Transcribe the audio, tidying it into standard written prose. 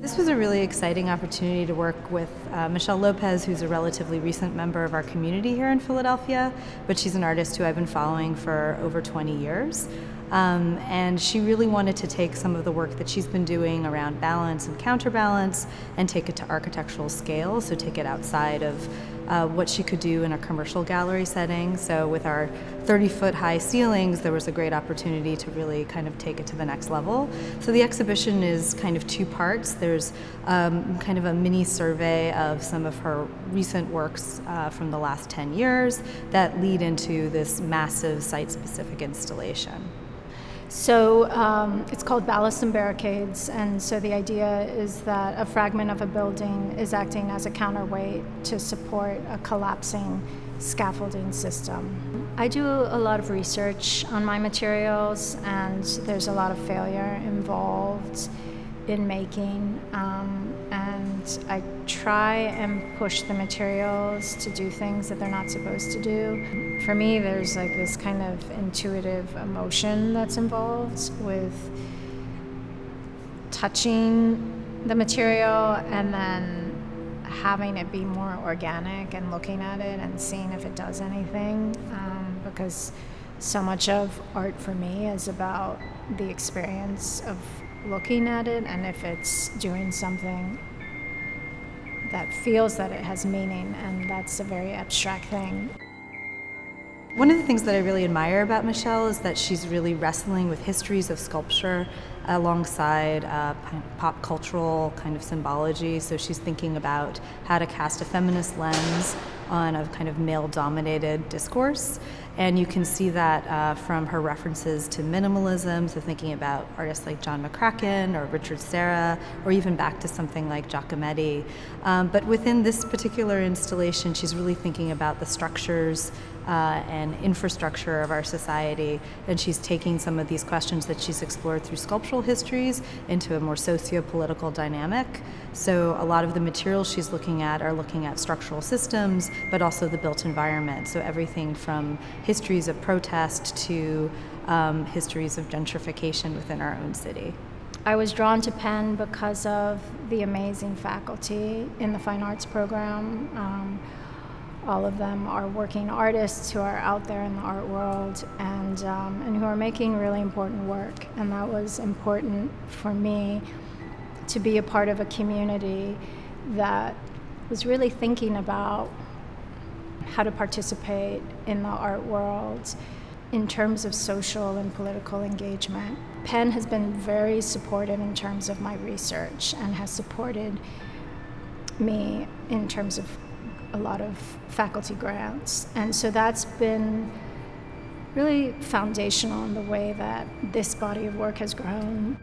This was a really exciting opportunity to work with Michelle Lopez, who's a relatively recent member of our community here in Philadelphia, but she's an artist who I've been following for over 20 years. And she really wanted to take some of the work that she's been doing around balance and counterbalance and take it to architectural scale, so take it outside of what she could do in a commercial gallery setting. So with our 30-foot high ceilings, there was a great opportunity to really kind of take it to the next level. So the exhibition is kind of two parts. There's kind of a mini survey of some of her recent works from the last 10 years that lead into this massive site-specific installation. So it's called Ballast Barricades, and so the idea is that a fragment of a building is acting as a counterweight to support a collapsing scaffolding system. I do a lot of research on my materials, and there's a lot of failure involved in making, and I try and push the materials to do things that they're not supposed to do. For me, there's like this kind of intuitive emotion that's involved with touching the material and then having it be more organic and looking at it and seeing if it does anything, because so much of art for me is about the experience of looking at it, and if it's doing something that feels that it has meaning, and that's a very abstract thing. One of the things that I really admire about Michelle is that she's really wrestling with histories of sculpture alongside pop cultural kind of symbology. So she's thinking about how to cast a feminist lens on a kind of male-dominated discourse. And you can see that from her references to minimalism, so thinking about artists like John McCracken or Richard Serra, or even back to something like Giacometti. But within this particular installation, she's really thinking about the structures and infrastructure of our society, and she's taking some of these questions that she's explored through sculptural histories into a more socio-political dynamic. So a lot of the materials she's looking at are looking at structural systems, but also the built environment. So everything from histories of protest to histories of gentrification within our own city. I was drawn to Penn because of the amazing faculty in the fine arts program. All of them are working artists who are out there in the art world and who are making really important work. And that was important for me to be a part of a community that was really thinking about how to participate in the art world in terms of social and political engagement. Penn has been very supportive in terms of my research and has supported me in terms of a lot of faculty grants. And so that's been really foundational in the way that this body of work has grown.